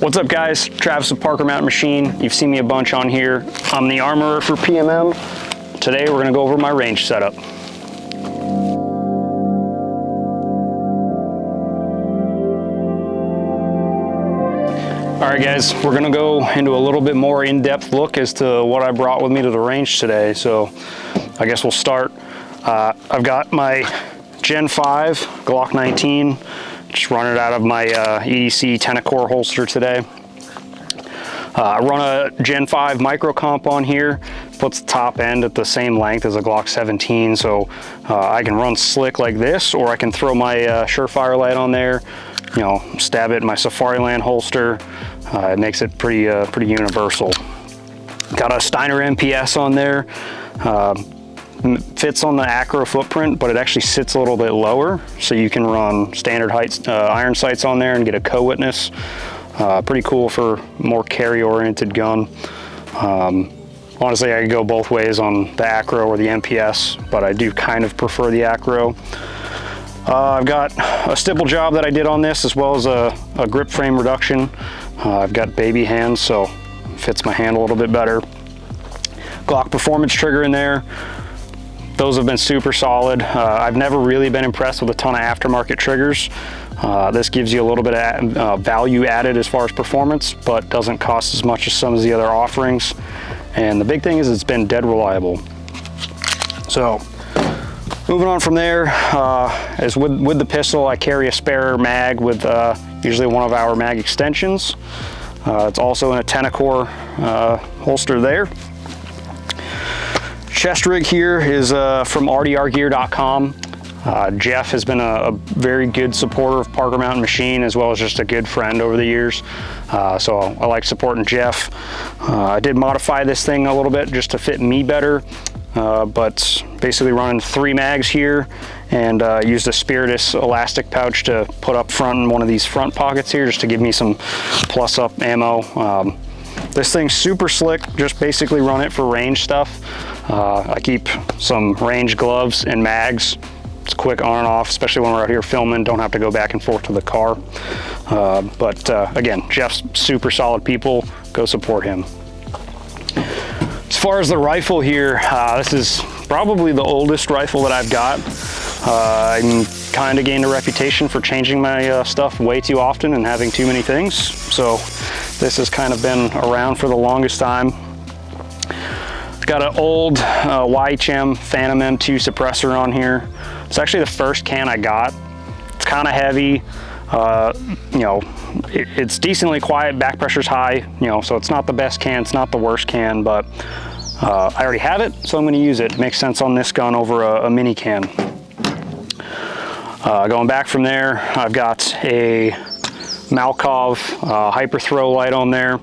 What's up guys, Travis with Parker Mountain Machine. You've seen me a bunch on here. I'm the armorer for PMM. Today we're gonna go over my range setup. All right guys, we're gonna go into a little bit more in-depth look as to what I brought with me to the range today. So I guess we'll start. I've got my Gen 5 Glock 19. Just run it out of my EDC Tenacore holster today. I run a Gen 5 micro comp on here, puts the top end at the same length as a Glock 17, so I can run slick like this, or I can throw my Surefire light on there, you know, stab it in my Safariland holster. It makes it pretty universal. Got a Steiner MPS on there. Fits on the acro footprint, but it actually sits a little bit lower, so you can run standard height iron sights on there and get a co-witness. Pretty cool for more carry oriented gun. Honestly, I could go both ways on the acro or the MPS, but I do kind of prefer the acro. I've got a stipple job that I did on this, as well as a grip frame reduction. I've got baby hands, so it fits my hand a little bit better. Glock performance trigger in there. Those have been super solid. I've never really been impressed with a ton of aftermarket triggers. This gives you a little bit of value added as far as performance, but doesn't cost as much as some of the other offerings. And the big thing is it's been dead reliable. So moving on from there, as with the pistol, I carry a spare mag with usually one of our mag extensions. It's also in a Tenacore holster there. Chest rig here is from rdrgear.com. Jeff has been a very good supporter of Parker Mountain Machine, as well as just a good friend over the years. So I like supporting Jeff. I did modify this thing a little bit just to fit me better, but basically running 3 mags here, and used a Spiritus elastic pouch to put up front in one of these front pockets here, just to give me some plus up ammo. This thing's super slick, just basically run it for range stuff. I keep some range gloves and mags. It's quick on and off, especially when we're out here filming, don't have to go back and forth to the car. But again, Jeff's super solid people, go support him. As far as the rifle here, this is probably the oldest rifle that I've got. I'm kind of gained a reputation for changing my stuff way too often and having too many things. So this has kind of been around for the longest time. Got an old YHM Phantom M2 suppressor on here. It's actually the first can I got. It's kind of heavy. You know, it's decently quiet, back pressure's high, you know, so it's not the best can, it's not the worst can, but I already have it, so I'm gonna use it. Makes sense on this gun over a mini can. Going back from there, I've got a Malkov hyper throw light on there.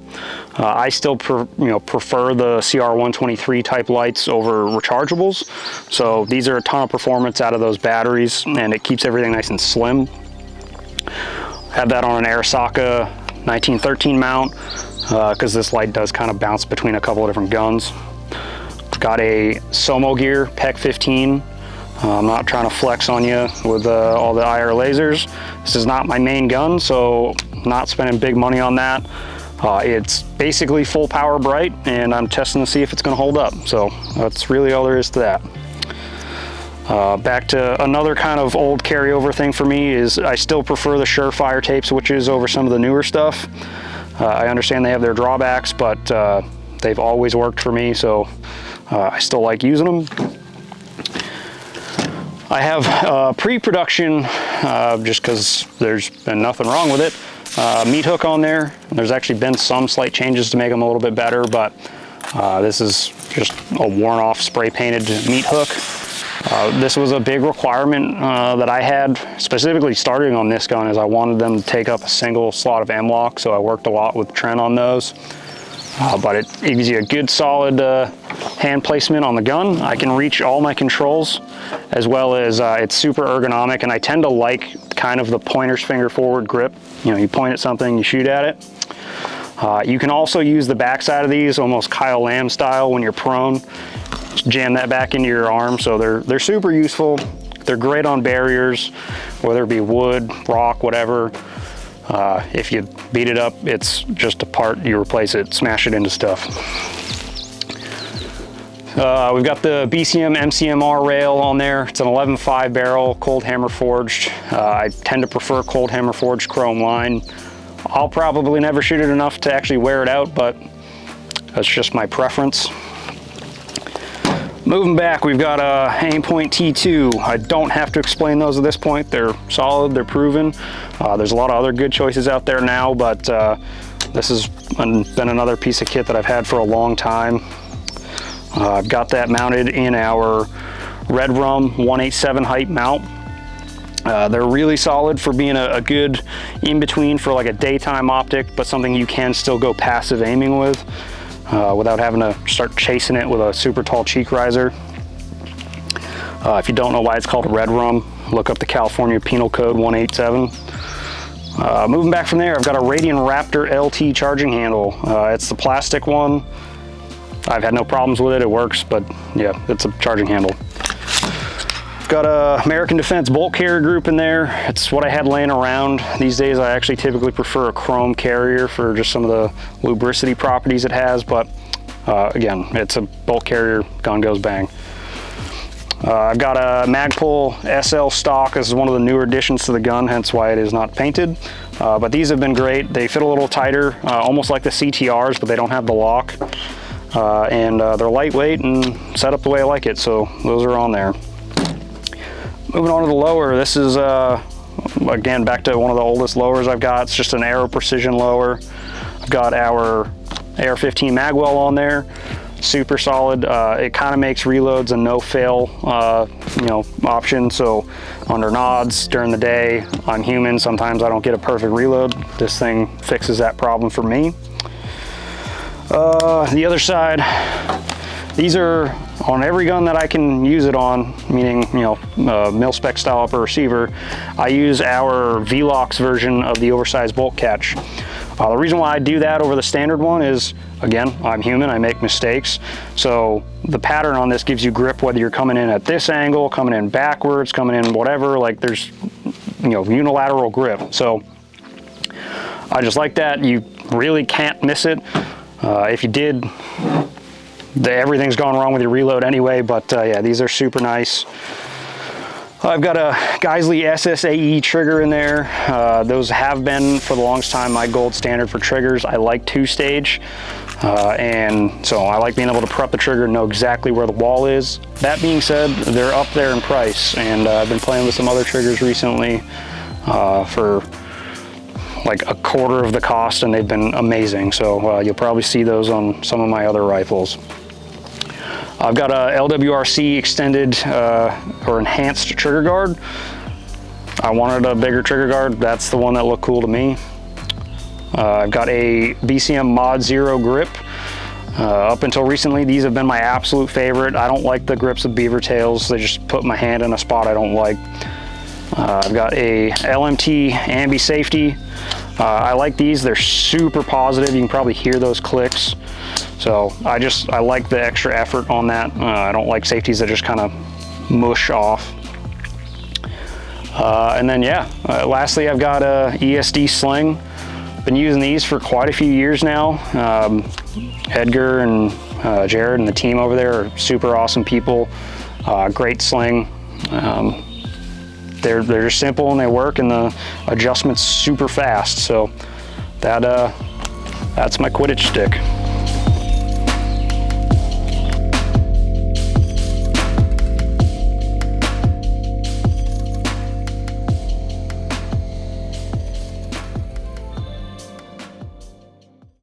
I still prefer the CR123 type lights over rechargeables. So these are a ton of performance out of those batteries, and it keeps everything nice and slim. Have that on an Arisaka 1913 mount, because this light does kind of bounce between a couple of different guns. Got a Somo Gear PEC 15. I'm not trying to flex on you with all the IR lasers. This is not my main gun, so not spending big money on that. It's basically full power bright, and I'm testing to see if it's going to hold up. So that's really all there is to that. Back to another kind of old carryover thing for me is I still prefer the Surefire tape switches over some of the newer stuff. I understand they have their drawbacks, but they've always worked for me, so I still like using them. I have pre-production, just because there's been nothing wrong with it, meat hook on there. There's actually been some slight changes to make them a little bit better, but this is just a worn-off spray-painted meat hook. This was a big requirement that I had, specifically starting on this gun, is I wanted them to take up a single slot of M-lock, so I worked a lot with Trent on those. But it gives you a good solid hand placement on the gun. I can reach all my controls, as well as it's super ergonomic, and I tend to like kind of the pointer's finger forward grip. You know, you point at something, you shoot at it. You can also use the backside of these almost Kyle Lamb style when you're prone. Just jam that back into your arm, so they're super useful. They're great on barriers, whether it be wood, rock, whatever. If you beat it up, it's just a part, you replace it, smash it into stuff. We've got the BCM MCMR rail on there. It's an 11.5 barrel, cold hammer forged. I tend to prefer cold hammer forged chrome line. I'll probably never shoot it enough to actually wear it out, but that's just my preference. Moving back, we've got a Aimpoint T2. I don't have to explain those at this point. They're solid, they're proven. There's a lot of other good choices out there now, but this has been another piece of kit that I've had for a long time. I've got that mounted in our Red Rum 187 height mount. They're really solid for being a good in-between for like a daytime optic, but something you can still go passive aiming with without having to start chasing it with a super tall cheek riser. If you don't know why it's called a Red Rum, look up the California Penal Code 187. Moving back from there, I've got a Radian Raptor LT charging handle. It's the plastic one. I've had no problems with it, it works, but yeah, it's a charging handle. Got a American Defense bolt carrier group in there. It's what I had laying around. These days I actually typically prefer a chrome carrier for just some of the lubricity properties it has, but again, it's a bolt carrier, gun goes bang. I've got a Magpul SL stock. This is one of the newer additions to the gun, hence why it is not painted. But these have been great. They fit a little tighter, almost like the CTRs, but they don't have the lock. They're lightweight and set up the way I like it, so those are on there. Moving on to the lower, this is again back to one of the oldest lowers I've got. It's just an Aero Precision lower. I've got our AR-15 magwell on there, super solid. It kind of makes reloads a no-fail option. So under nods during the day, I'm human. Sometimes I don't get a perfect reload. This thing fixes that problem for me. The other side, these are on every gun that I can use it on, meaning, mil-spec style upper receiver. I use our Velox version of the oversized bolt catch. The reason why I do that over the standard one is, again, I'm human, I make mistakes. So the pattern on this gives you grip whether you're coming in at this angle, coming in backwards, coming in whatever, like there's, unilateral grip. So I just like that. You really can't miss it. If you did, everything's gone wrong with your reload anyway, but yeah, these are super nice. I've got a Geisley SSAE trigger in there. Those have been, for the longest time, my gold standard for triggers. I like two-stage, and so I like being able to prep the trigger and know exactly where the wall is. That being said, they're up there in price, and I've been playing with some other triggers recently for like a quarter of the cost, and they've been amazing. So you'll probably see those on some of my other rifles. I've got a LWRC extended or enhanced trigger guard. I wanted a bigger trigger guard. That's the one that looked cool to me. I've got a BCM Mod Zero grip. Up until recently, these have been my absolute favorite. I don't like the grips of beaver tails. They just put my hand in a spot I don't like. I've got a LMT Ambi Safety. I like these. They're super positive. You can probably hear those clicks. So I like the extra effort on that. I don't like safeties that just kind of mush off. And then yeah, lastly I've got a ESD sling. Been using these for quite a few years now. Edgar and Jared and the team over there are super awesome people. Great sling. They're just simple and they work, and the adjustment's super fast. So that's my Quidditch stick.